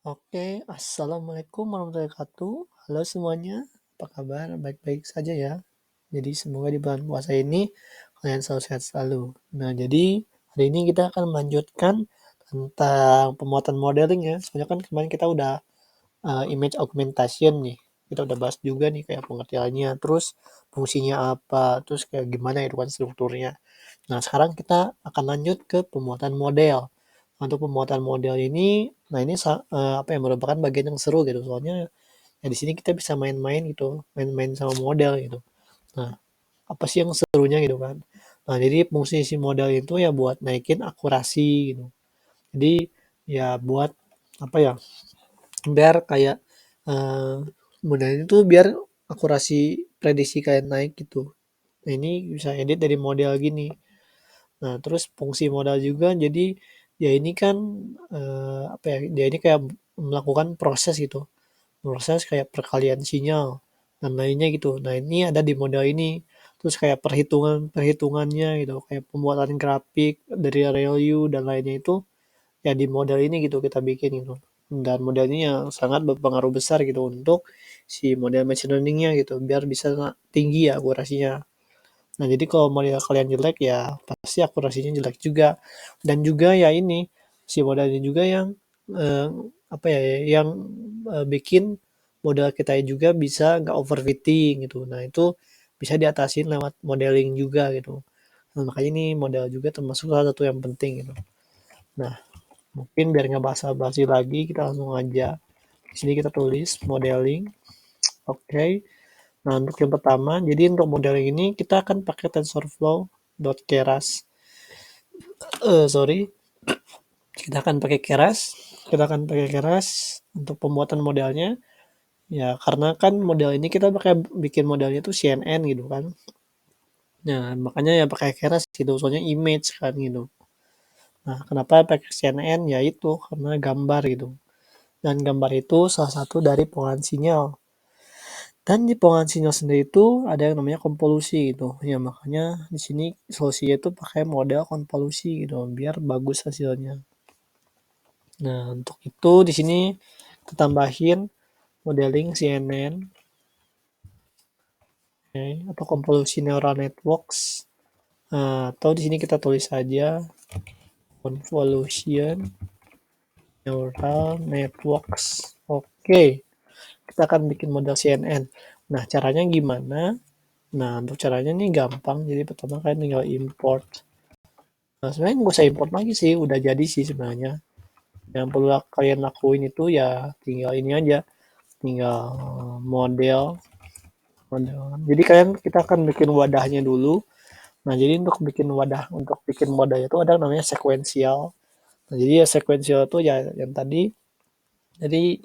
Oke, assalamualaikum warahmatullahi wabarakatuh. Halo semuanya, apa kabar? Baik-baik saja ya. Jadi semoga di bulan puasa ini kalian selalu sehat selalu. Nah, jadi hari ini kita akan melanjutkan tentang pembuatan modeling ya. Soalnya kan kemarin kita udah image augmentation nih. Kita udah bahas juga nih kayak pengertiannya, terus fungsinya apa, terus kayak gimana itu kan strukturnya. Nah, sekarang kita akan lanjut ke pembuatan model. Untuk pembuatan model ini, nah ini apa ya, merupakan bagian yang seru gitu. Soalnya ya di sini kita bisa main-main gitu, main-main sama model gitu. Nah, apa sih yang serunya gitu kan? Nah, jadi fungsi si model itu ya buat naikin akurasi gitu. Jadi ya buat apa ya? Biar kayak modelnya itu biar akurasi prediksi kalian naik gitu. Nah, ini bisa edit dari model gini. Nah, terus fungsi modal juga jadi ya ini kan apa ya, dia ini kayak melakukan proses gitu. Proses kayak perkalian sinyal dan lainnya gitu. Nah, ini ada di model ini. Terus kayak perhitungannya gitu, kayak pembuatan grafik dari value dan lainnya itu ya di model ini gitu kita bikin gitu. Dan model ini yang sangat berpengaruh besar gitu untuk si model machine learning-nya gitu biar bisa tinggi ya akurasinya. Nah, jadi kalau model kalian jelek ya pasti akurasinya jelek juga. Dan juga ya ini si modalnya juga yang eh, apa ya, yang bikin modal kita juga bisa nggak overfitting gitu. Nah, itu bisa diatasin lewat modeling juga gitu. Nah, makanya ini model juga termasuk salah satu yang penting gitu. Nah, mungkin biar nggak basa-basi lagi, kita langsung aja. Di sini kita tulis modeling. Oke. Okay. Nah, untuk yang pertama, jadi untuk modeling ini kita akan pakai TensorFlow.keras. Sorry, kita akan pakai keras. Kita akan pakai keras untuk pembuatan modelnya. Ya, karena kan model ini kita pakai bikin modelnya tuh CNN gitu kan. Nah, makanya ya pakai keras gitu, soalnya image kan gitu. Nah, kenapa pakai CNN? Ya itu, karena gambar gitu. Dan gambar itu salah satu dari pengolahan sinyal. Dan di pengolahan sinyal sendiri itu ada yang namanya konvolusi gitu. Ya makanya di sini solusinya itu pakai model konvolusi gitu biar bagus hasilnya. Nah, untuk itu di sini kita tambahin modeling CNN, okay, atau convolution neural networks. Nah, atau di sini kita tulis saja convolution neural networks. Oke, okay, kita akan bikin model CNN. Nah, caranya gimana? Nah, untuk caranya nih gampang. Jadi pertama kalian tinggal import. Nah, sebenarnya nggak usah import lagi sih, udah jadi sih sebenarnya. Yang perlu kalian lakuin itu ya tinggal ini aja, tinggal model. Jadi kalian kita akan bikin wadahnya dulu. Nah, jadi untuk bikin wadahnya itu ada namanya sekuensial. Nah, jadi ya sekuensial itu ya yang tadi. Jadi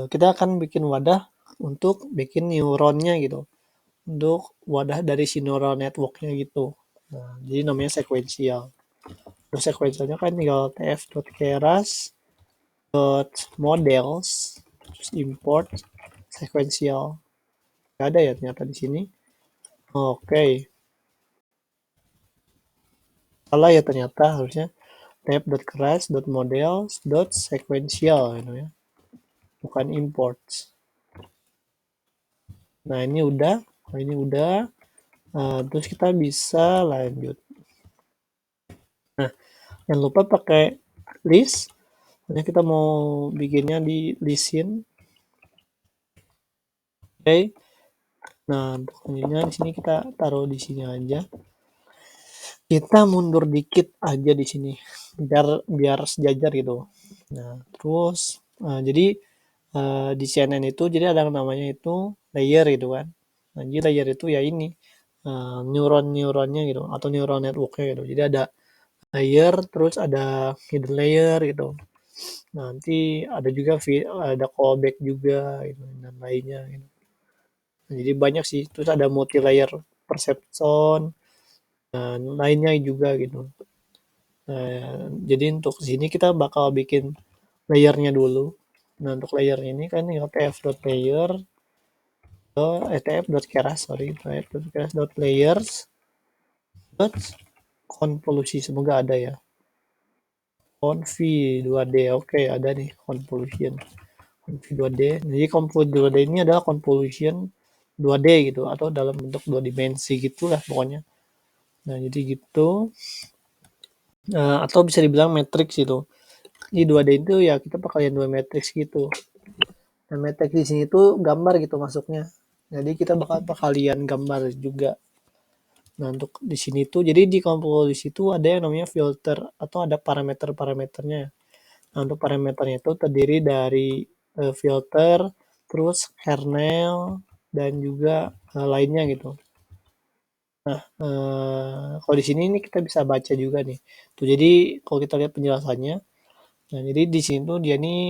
kita akan bikin wadah untuk bikin neuronnya gitu. Untuk wadah dari si neural networknya gitu. Nah, jadi namanya sekuensial. Terus sekuensialnya kan tinggal tf.keras models terus import sekuensial. Gak ada ya ternyata di sini. Oke, okay. Salah ya ternyata harusnya tab.keras.models.sequential gitu ya, bukan import. Nah, ini udah. Terus kita bisa lanjut. Nah, jangan lupa pakai list. Hanya kita mau bikinnya di listin. Oke. Okay. Nah, untuk selanjutnya di sini kita taruh di sini aja. Kita mundur dikit aja di sini biar biar sejajar gitu. Nah, terus jadi di CNN itu jadi ada yang namanya itu layer gitu kan. Nah, jadi layer itu ya ini neuron-neuronnya gitu atau neural networknya gitu. Jadi ada layer, terus ada hidden layer gitu. Nanti ada juga ada callback juga gitu, dan lainnya gitu. Nah, jadi banyak sih. Terus ada multi layer perceptron dan lainnya juga gitu. Jadi untuk sini kita bakal bikin layernya dulu. Nah, untuk layer ini kan tinggal tf.layer tf.keras sorry tf.keras.layers dot konvolusi, semoga ada ya. Conv 2D, oke ada nih convolution. Conv 2D. Jadi conv 2D ini adalah convolution 2D gitu atau dalam bentuk dua dimensi gitulah pokoknya. Nah, jadi gitu. Atau bisa dibilang matriks itu. Di 2D itu ya kita perkalian dua matriks gitu. Nah, matriks di sini tuh gambar gitu masuknya. Jadi kita bakal perkalian gambar juga. Nah, untuk di sini tuh jadi di komposisi itu ada yang namanya filter atau ada parameter-parameternya. Nah, untuk parameternya itu terdiri dari filter, terus kernel, dan juga lainnya gitu. Nah, kalau di sini nih kita bisa baca juga nih. Tuh, jadi kalau kita lihat penjelasannya, nah jadi di sini tuh dia nih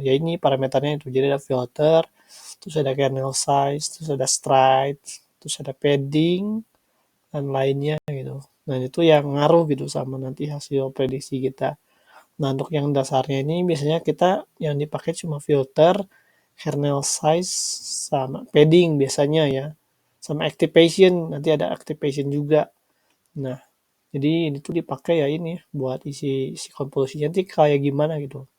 ya ini parameternya itu. Jadi ada filter, terus ada kernel size, terus ada stride, terus ada padding dan lainnya gitu. Nah, itu yang ngaruh gitu sama nanti hasil prediksi kita. Nah, untuk yang dasarnya ini biasanya kita yang dipakai cuma filter, kernel size, sama padding biasanya ya. Sama activation, nanti ada activation juga. Nah, jadi ini tuh dipakai ya ini buat isi komposisinya nanti kayak gimana gitu.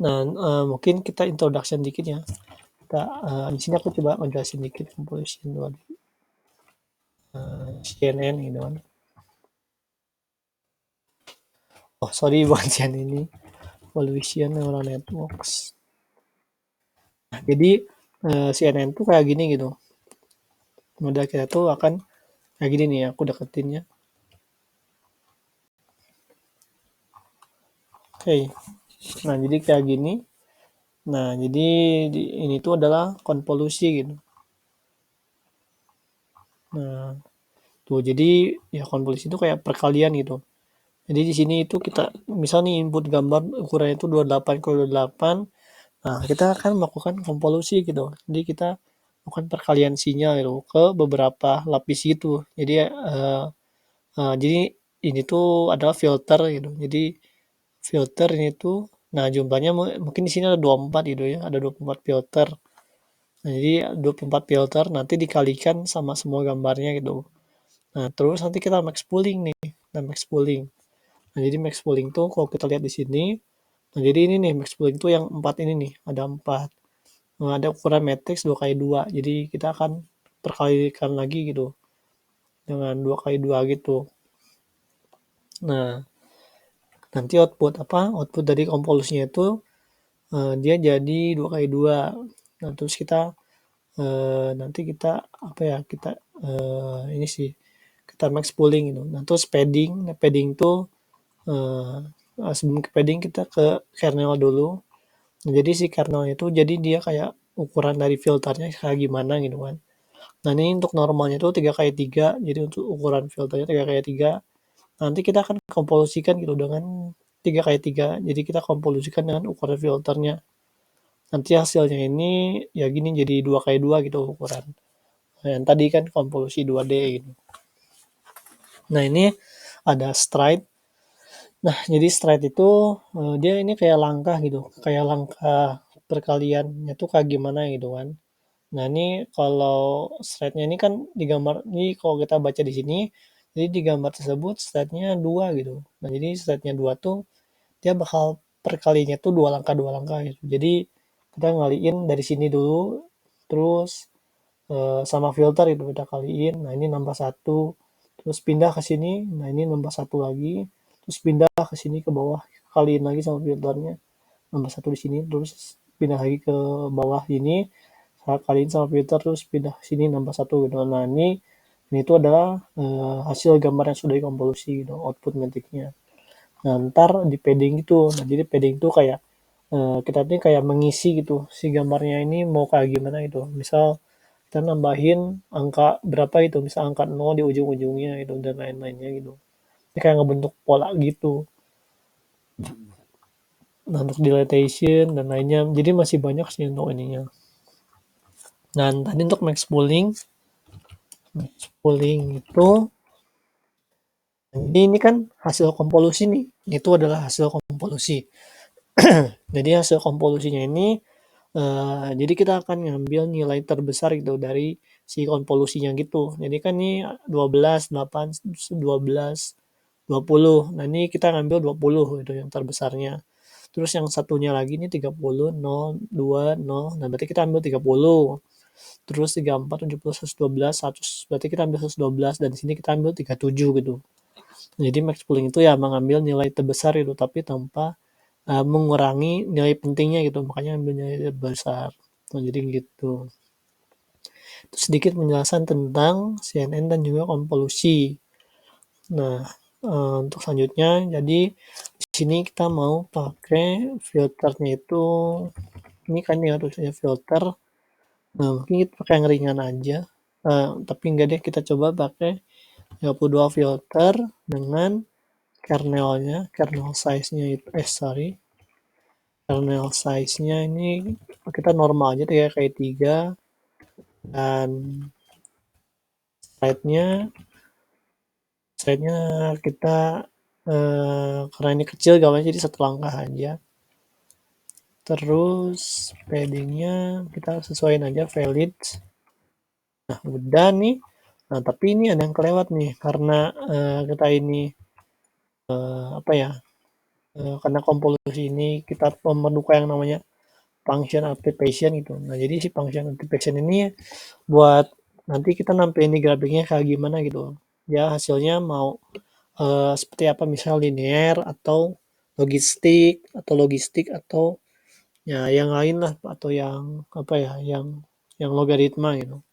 Nah, mungkin kita introduction dikit ya. Kita, di sini aku coba ngejelasin dikit composition buat CNN gitu kan. Oh, sorry bukan CNN ini. Evolution Neural Networks. Nah, jadi CNN tuh kayak gini gitu. Model kita tuh akan kayak gini nih, aku deketin ya. Oke. Nah, jadi kayak gini. Nah, jadi ini tuh adalah konvolusi gitu. Nah, tuh jadi ya konvolusi itu kayak perkalian gitu. Jadi di sini itu kita misal nih input gambar ukurannya itu 28 kali 28. Nah, kita akan melakukan konvolusi gitu. Jadi kita melakukan perkalian sinyal gitu ke beberapa lapis gitu. Jadi ini tuh adalah filter gitu. Jadi filter ini tuh, nah jumlahnya mungkin di sini ada 24 gitu ya, ada 24 filter. Nah, jadi 24 filter nanti dikalikan sama semua gambarnya gitu. Nah, terus nanti kita max pooling nih. Nah, max pooling. Nah, jadi max pooling tuh kalau kita lihat di sini, nah jadi ini nih max pooling tuh yang 4 ini nih, ada 4. Nah, ada ukuran matrix 2 kali 2. Jadi kita akan perkalikan lagi gitu dengan 2 kali 2 gitu. Nah, nanti output apa? Output dari konvolusinya itu dia jadi 2 kali 2. Nah, terus kita nanti kita apa ya? Kita ini sih kita max pooling gitu. Nah, terus padding. Nah, padding tuh sebelum ke padding kita ke kernel dulu. Nah, jadi si kernel itu jadi dia kayak ukuran dari filternya kayak gimana gitu kan. Nah, ini untuk normalnya itu 3 kali 3. Jadi untuk ukuran filternya 3 kali 3. Nanti kita akan kompolusikan gitu dengan 3 kali 3. Jadi kita kompolusikan dengan ukuran filternya. Nanti hasilnya ini ya gini jadi 2 kali 2 gitu ukuran. Nah, yang tadi kan kompolusi 2D gitu. Nah, ini ada stride. Nah, jadi stride itu dia ini kayak langkah gitu. Kayak langkah perkaliannya tuh kayak gimana gitu kan. Nah, ini kalau stride-nya ini kan digambar ini kalau kita baca di sini, jadi di gambar tersebut stride-nya 2 gitu. Nah, jadi stride-nya 2 tuh dia bakal perkalinya tuh dua langkah gitu. Jadi kita ngaliin dari sini dulu, terus sama filter itu kita kaliin. Nah, ini nambah satu, terus pindah ke sini. Nah, ini nambah satu lagi, terus pindah ke sini ke bawah, kaliin lagi sama filternya. Nambah satu di sini, terus pindah lagi ke bawah ini, kaliin sama filter, terus pindah ke sini nambah satu gitu. Nah, ini tuh adalah hasil gambar yang sudah dikompolusi gitu, output metriknya. Nah, ntar di padding gitu. Nah, jadi padding tuh kayak kita nih kayak mengisi gitu si gambarnya ini mau kayak gimana gitu. Misal kita nambahin angka berapa gitu, misal angka 0 di ujung-ujungnya gitu dan lain-lainnya gitu. Ini kayak ngebentuk pola gitu. Nah, untuk dilatation dan lainnya. Jadi masih banyak sih untuk ininya. Dan tadi untuk max pooling itu jadi ini kan hasil konvolusi nih. Itu adalah hasil konvolusi. Jadi hasil konvolusinya ini jadi kita akan ngambil nilai terbesar gitu dari si konvolusinya gitu. Jadi kan ini 12, 8, 12. 20. Nah, ini kita ngambil 20 itu yang terbesarnya. Terus yang satunya lagi ini 30, 0, 2, 0. Nah, berarti kita ambil 30. Terus 34, 70, 112, 100. Berarti kita ambil 112 dan di sini kita ambil 37 gitu. Jadi max pooling itu ya mengambil nilai terbesar itu tapi tanpa mengurangi nilai pentingnya gitu. Makanya ambil nilai terbesar. Nah, jadi gitu. Itu sedikit penjelasan tentang CNN dan juga konvolusi. Nah, untuk selanjutnya jadi di sini kita mau pakai filternya itu ini kan ya tulisannya filter. Nah, mungkin kita pakai yang ringan aja. Tapi enggak deh, kita coba pakai 32 filter dengan kernel size-nya itu kernel size-nya ini kita normal aja ya kayak 3 dan slide-nya kita karena ini kecil gambarnya jadi satu langkah aja. Terus paddingnya kita sesuaiin aja valid. Nah, udah nih. Nah, tapi ini ada yang kelewat nih karena kita ini apa ya? Karena kompolusi ini kita memerlukan yang namanya function activation gitu. Nah, jadi si function activation ini buat nanti kita nampilin di grafiknya kayak gimana gitu. Ya, hasilnya mau seperti apa, misal linear atau logistik atau ya yang lain lah atau yang apa ya, yang logaritma gitu.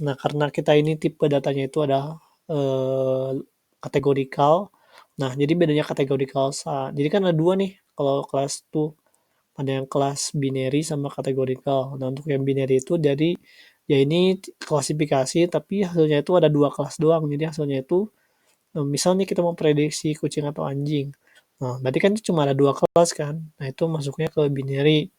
Nah, karena kita ini tipe datanya itu ada kategorikal. Nah, jadi bedanya kategorikal jadi kan ada dua nih kalau kelas tuh ada yang kelas binary sama kategorikal. Nah, untuk yang binary itu dari ya ini klasifikasi tapi hasilnya itu ada dua kelas doang. Jadi hasilnya itu misalnya kita mau prediksi kucing atau anjing. Nah, berarti kan cuma ada dua kelas kan. Nah, itu masuknya ke binary.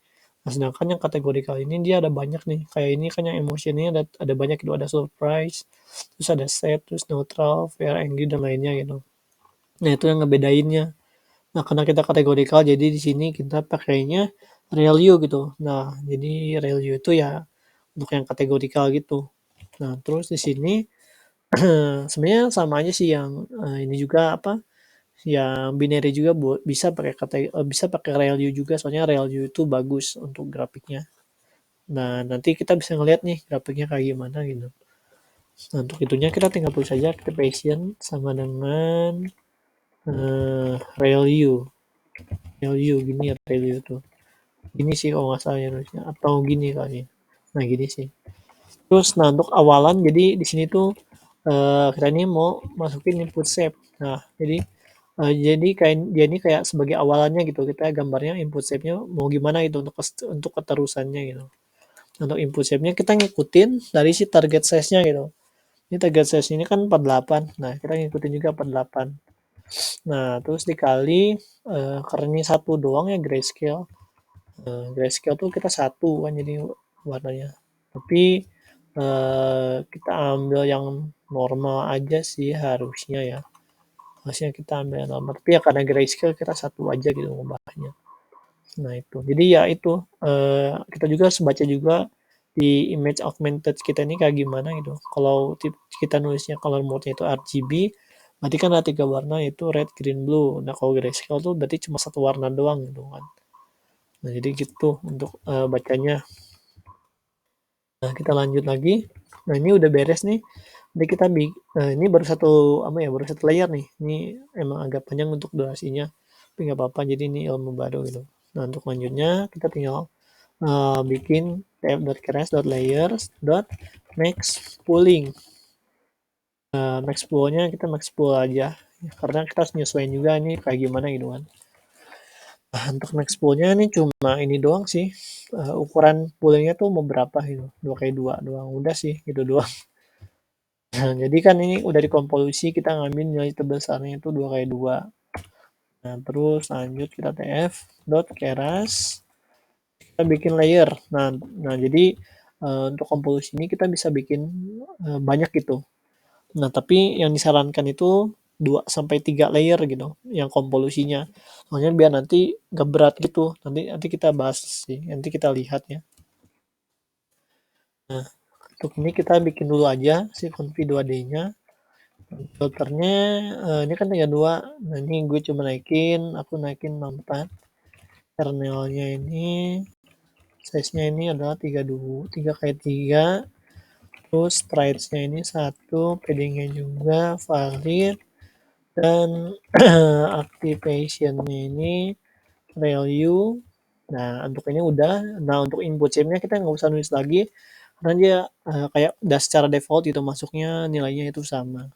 Nah, sedangkan yang kategori kali ini dia ada banyak nih. Kayak ini kan yang emotionnya ada banyak itu ada surprise, terus ada sad, terus neutral, fair, angry dan lainnya gitu. Nah, itu yang ngebedainnya. Nah, karena kita kategorikal jadi di sini kita pakainya RealU gitu. Nah, jadi RealU itu ya untuk yang kategorikal gitu. Nah, terus di sini sebenarnya sama aja sih yang ini juga apa yang binary juga bisa pakai RealU juga soalnya RealU itu bagus untuk grafiknya. Nah, nanti kita bisa ngeliat nih grafiknya kayak gimana gitu. Nah, untuk itunya kita tinggal tulis saja activation sama dengan RealU. RealU gini ya RealU tuh. Gini sih kalau nggak salah ya nulisnya atau gini kali. Nah, gini sih. Terus nah untuk awalan jadi di sini tuh kita ini mau masukin input shape. Nah, jadi kayak dia ini kayak sebagai awalannya gitu. Kita gambarnya input shape-nya mau gimana gitu untuk keterusannya gitu. Untuk input shape-nya kita ngikutin dari si target size-nya gitu. Ini target size ini kan 48. Nah, kita ngikutin juga 48. Nah, terus dikali karena ini satu doang ya grayscale. Grayscale tuh kita satu kan jadi warnanya. Tapi kita ambil yang normal aja sih harusnya ya. Harusnya kita ambil yang normal. Tapi ya karena grayscale kita satu aja gitu ngubahnya. Nah itu. Jadi ya itu kita juga baca juga di image augmented kita ini kayak gimana gitu. Kalau kita nulisnya color mode-nya itu RGB, berarti kan ada 3 warna yaitu red, green, blue. Nah kalau grayscale tuh berarti cuma satu warna doang gitu kan. Nah jadi gitu untuk bacanya. Nah kita lanjut lagi. Nah ini udah beres nih. Jadi kita ini baru satu apa ya baru satu layer nih. Ini emang agak panjang untuk durasinya, tapi nggak apa-apa. Jadi ini ilmu baru gitu. Nah untuk lanjutnya kita tinggal bikin tf.keras.layers.max pooling. Max poolnya kita max pool aja karena kita harus nyesuaiin juga ini kayak gimana gitu kan. Nah, untuk max poolnya ini cuma ini doang sih. Ukuran poolingnya tuh mau berapa gitu. 2x2 doang. Udah sih gitu doang. Nah, jadi kan ini udah dikompolusi kita ngambil nilai terbesarnya itu 2x2. Nah, terus lanjut kita tf.keras kita bikin layer. Nah jadi untuk kompolusi ini kita bisa bikin banyak gitu. Nah, tapi yang disarankan itu 2 sampai 3 layer gitu yang kompolusinya. Soalnya biar nanti gak berat gitu. Nanti kita bahas sih. Nanti kita lihat ya. Nah, untuk ini kita bikin dulu aja si conv 2D-nya. Filternya, ini kan 32, nah ini gue coba aku naikin 64. Kernelnya ini size-nya ini adalah 3x3, terus strides-nya ini 1, padding-nya juga valid, dan activation-nya ini value. Nah, untuk ini udah. Nah, untuk input chip-nya kita nggak usah nulis lagi karena dia kayak udah secara default itu masuknya nilainya itu sama.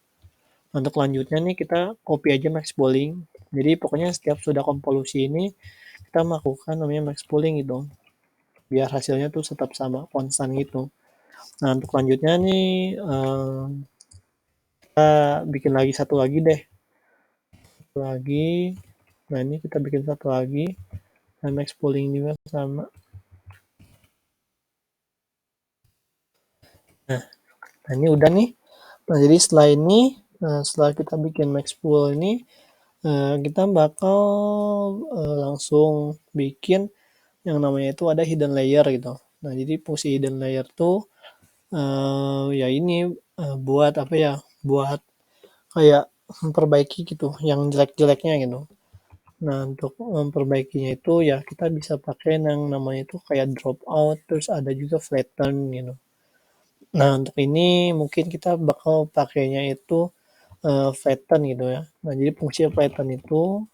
Nah, untuk lanjutnya nih kita copy aja max pooling. Jadi pokoknya setiap sudah konvolusi ini kita melakukan namanya max pooling gitu. Biar hasilnya tuh tetap sama, konstan gitu. Nah, untuk lanjutnya nih kita bikin lagi satu lagi deh. Satu lagi. Nah, ini kita bikin satu lagi. Nah, max pooling juga sama. Nah, ini udah nih. Nah, jadi setelah ini, setelah kita bikin max pool ini, kita bakal langsung bikin yang namanya itu ada hidden layer gitu. Nah, jadi fungsi hidden layer tuh ya ini buat apa ya? Buat kayak memperbaiki gitu, yang jelek-jeleknya gitu. Nah, untuk memperbaikinya itu ya kita bisa pakai yang namanya itu kayak drop out, terus ada juga flatten gitu. Nah, untuk ini mungkin kita bakal pakainya itu flatten gitu ya. Nah, jadi fungsi flatten itu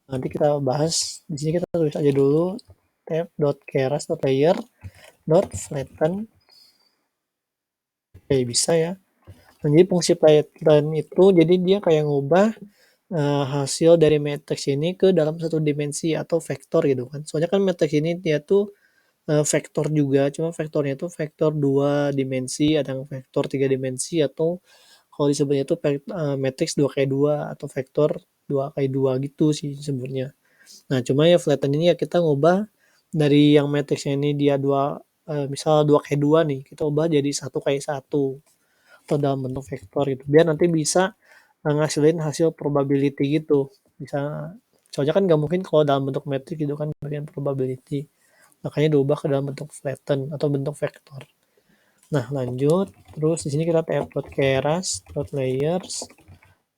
nanti kita bahas. Di sini kita tulis aja dulu tab.keras.layer.flatten. Oke, bisa ya. Nah, jadi fungsi flatten itu jadi dia kayak ngubah hasil dari matriks ini ke dalam satu dimensi atau vektor gitu kan. Soalnya kan matriks ini dia tuh vektor juga, cuma vektornya itu vektor 2 dimensi, ada yang vektor 3 dimensi, atau kalau disebutnya itu matriks 2x2 atau vektor 2x2 gitu sih sebenarnya. Nah, cuma ya flatten ini ya kita ngubah dari yang matriksnya ini dia misal 2x2 nih, kita ubah jadi 1x1 atau dalam bentuk vektor gitu. Biar nanti bisa ngasilin hasil probability gitu. Bisa soalnya kan nggak mungkin kalau dalam bentuk metrik gitu kan bagian probability. Makanya diubah ke dalam bentuk flatten atau bentuk vektor. Nah, lanjut. Terus di sini kita layers.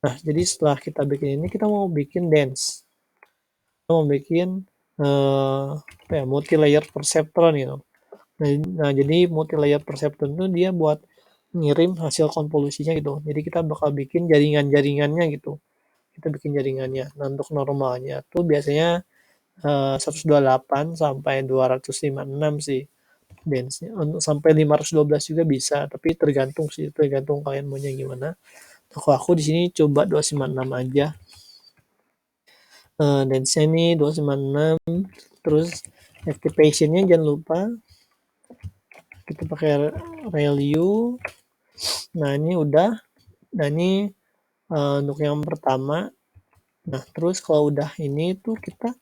Nah, jadi setelah kita bikin ini kita mau bikin dance. Kita mau bikin apa ya, multi layer perceptron gitu. Nah, jadi multi layer perceptron itu dia buat ngirim hasil konvolusinya gitu. Jadi kita bakal bikin jaringan-jaringannya gitu. Kita bikin jaringannya. Nah, untuk normalnya tuh biasanya 128 sampai 256 sih dance-nya. Untuk sampai 512 juga bisa, tapi tergantung sih, tergantung kalian maunya gimana. Nah, kalau aku di sini coba 256 aja. Dance-nya nih 256, terus activation-nya jangan lupa kita pakai value. Nah, ini udah. Nah, ini untuk yang pertama. Nah, terus kalau udah ini tuh kita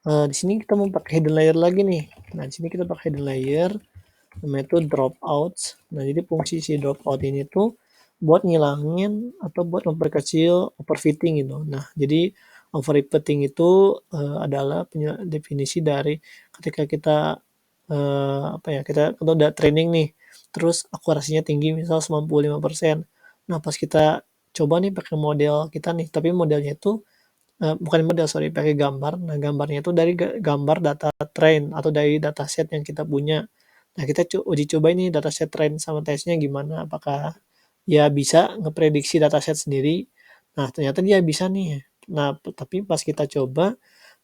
di sini kita mau pakai hidden layer lagi nih. Nah, di sini kita pakai hidden layer, namanya itu dropouts. Nah, jadi fungsi si dropout ini tuh buat ngilangin atau buat memperkecil overfitting gitu. Nah, jadi overfitting itu adalah definisi dari ketika kita apa ya, kita udah training nih, terus akurasinya tinggi misal 95%. Nah, pas kita coba nih pakai model kita nih, tapi modelnya itu bukan model sorry, pakai gambar. Nah, gambarnya itu dari gambar data train atau dari dataset yang kita punya. Nah, kita uji coba ini dataset train sama tesnya gimana, apakah ya bisa ngeprediksi dataset sendiri. Nah, ternyata dia bisa nih. Nah, tapi pas kita coba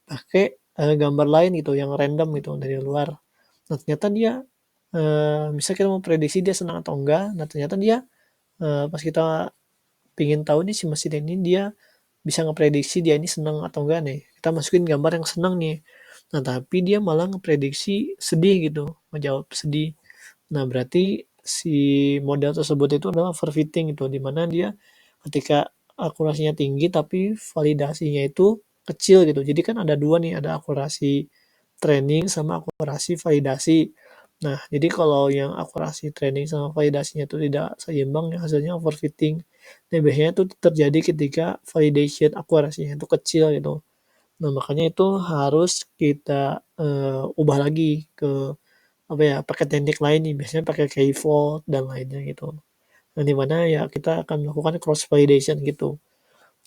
pakai gambar lain gitu yang random gitu dari luar. Nah, ternyata dia bisa kita mau prediksi dia senang atau enggak. Nah, ternyata dia pas kita pingin tahu nih si mesin ini dia bisa ngeprediksi dia ini senang atau enggak nih. Kita masukin gambar yang senang nih. Nah, tapi dia malah ngeprediksi sedih gitu, menjawab sedih. Nah, berarti si model tersebut itu adalah overfitting gitu, di mana dia ketika akurasinya tinggi tapi validasinya itu kecil gitu. Jadi kan ada dua nih, ada akurasi training sama akurasi validasi. Nah, jadi kalau yang akurasi training sama validasinya itu tidak seimbang, ya hasilnya overfitting. Nah, biasanya itu terjadi ketika validation akurasinya itu kecil gitu. Nah, makanya itu harus kita ubah lagi ke apa ya, pakai teknik lain nih, biasanya pakai K-fold dan lainnya gitu. Nah, di mana ya kita akan melakukan cross validation gitu.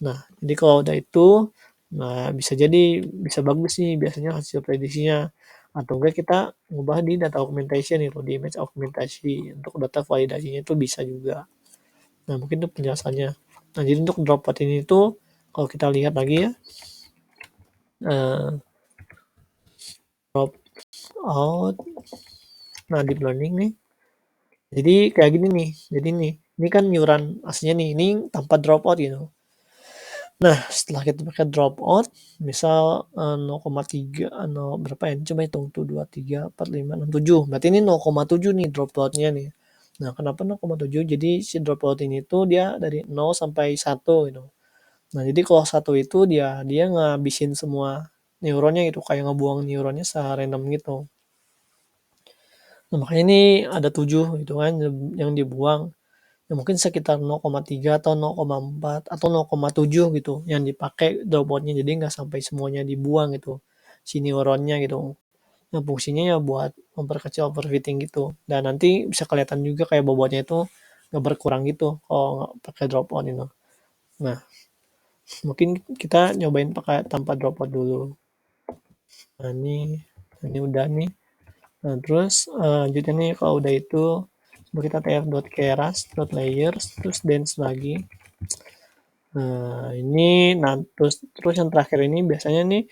Nah, jadi kalau udah itu, nah bisa jadi bisa bagus nih biasanya hasil prediksinya. Atau enggak kita ngubah di data augmentation itu, di image augmentasi untuk data validasinya itu bisa juga. Nah, mungkin itu penjelasannya. Nah, jadi untuk dropout ini tuh kalau kita lihat lagi ya, drop out, nah deep learning nih. Jadi kayak gini nih. Jadi nih, ini kan iuran aslinya nih, ini tanpa dropout gitu. Nah, setelah kita pakai dropout, misal 0,3, berapa ya? Coba hitung tuh 2, 3, 4, 5, 6, 7. Berarti ini 0,7 nih dropoutnya nih. Nah, kenapa 0,7? Jadi si dropout ini tuh dia dari 0 sampai 1 gitu. Nah, jadi kalau 1 itu dia ngabisin semua neuronnya gitu, kayak ngebuang neuronnya secara random gitu. Nah, makanya ini ada 7 gitu kan yang dibuang. Ya mungkin sekitar 0,3 atau 0,4 atau 0,7 gitu yang dipakai dropouts-nya. Jadi nggak sampai semuanya dibuang gitu, si neuronnya gitu. Yang fungsinya ya buat memperkecil overfitting gitu. Dan nanti bisa kelihatan juga kayak bobotnya itu nggak berkurang gitu kalau nggak pakai dropout itu. Nah, mungkin kita nyobain pakai tanpa dropout dulu. Nah, ini udah nih. Nah, terus lanjutnya nih kalau udah itu coba kita tf.keras.layers terus dance lagi. Nah, ini terus yang terakhir ini biasanya nih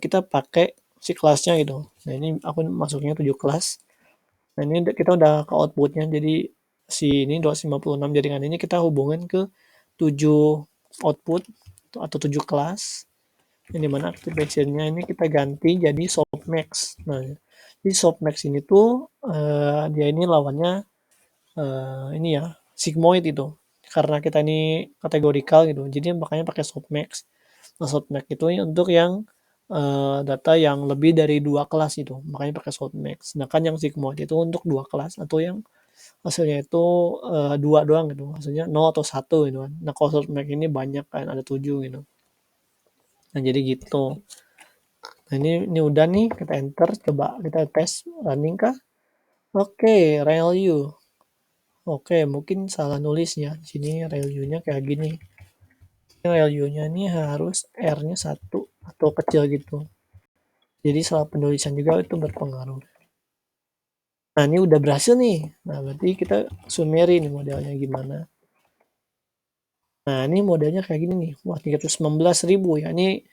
kita pakai si kelasnya gitu. Nah, ini aku masuknya 7 kelas. Nah, ini kita udah ke outputnya. Jadi si ini 256 jaringan ini kita hubungin ke 7 output atau 7 kelas. Yang dimana activation-nya ini kita ganti jadi softmax. Nah, di softmax ini tuh dia ini lawannya ini ya sigmoid itu. Karena kita ini kategorikal gitu, jadi makanya pakai softmax. Nah, softmax itu untuk yang data yang lebih dari 2 kelas itu, makanya pakai softmax. Sedangkan yang sigmoid itu untuk 2 kelas atau yang hasilnya itu 2 doang gitu, hasilnya 0 atau 1 gitu kan. Nah, kalau softmax ini banyak kan, ada 7 gitu. Nah, jadi gitu. Nah, ini udah nih, kita enter, coba kita tes running kah? Oke, RealU. Oke, mungkin salah nulisnya. Di sini RealU-nya kayak gini. RealU-nya ini harus R-nya 1 atau kecil gitu. Jadi salah penulisan juga itu berpengaruh. Nah, ini udah berhasil nih. Nah, berarti kita summary nih modelnya gimana. Nah, ini modelnya kayak gini nih. Wah, 319.000 ya. Ini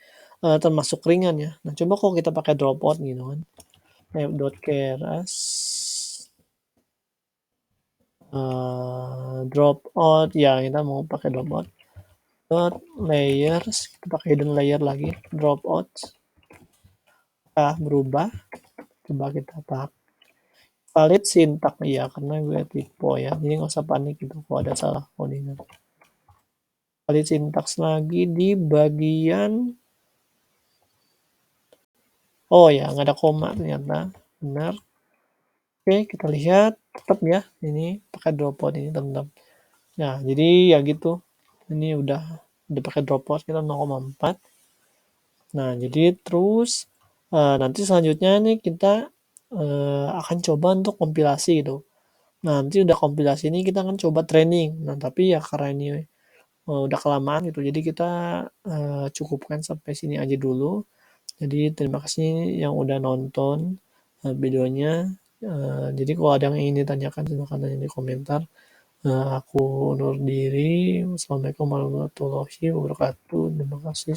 termasuk ringan ya. Nah, coba kalau kita pakai dropout gitu kan. Keras dropout ya, kita mau pakai dropout layers, kita pakai hidden layer lagi, dropout berubah, coba kita pakai valid syntax ya, karena gue tipe ya, jadi nggak usah panik gitu kalau ada salah codingan. Valid syntax lagi di bagian oh ya, nggak ada koma ternyata, benar. Oke, kita lihat tetap ya, ini pakai dropout ini tetap. Nah, jadi ya gitu, ini udah pakai dropout kita 0,4. Nah, jadi terus nanti selanjutnya nih kita akan coba untuk kompilasi gitu. Nah, nanti udah kompilasi ini kita akan coba training. Nah, tapi ya karena ini udah kelamaan gitu, jadi kita cukupkan sampai sini aja dulu. Jadi terima kasih yang udah nonton videonya. Jadi kalau ada yang ingin ditanyakan silahkan tanya di komentar. Aku undur diri. Wassalamualaikum warahmatullahi wabarakatuh. Terima kasih.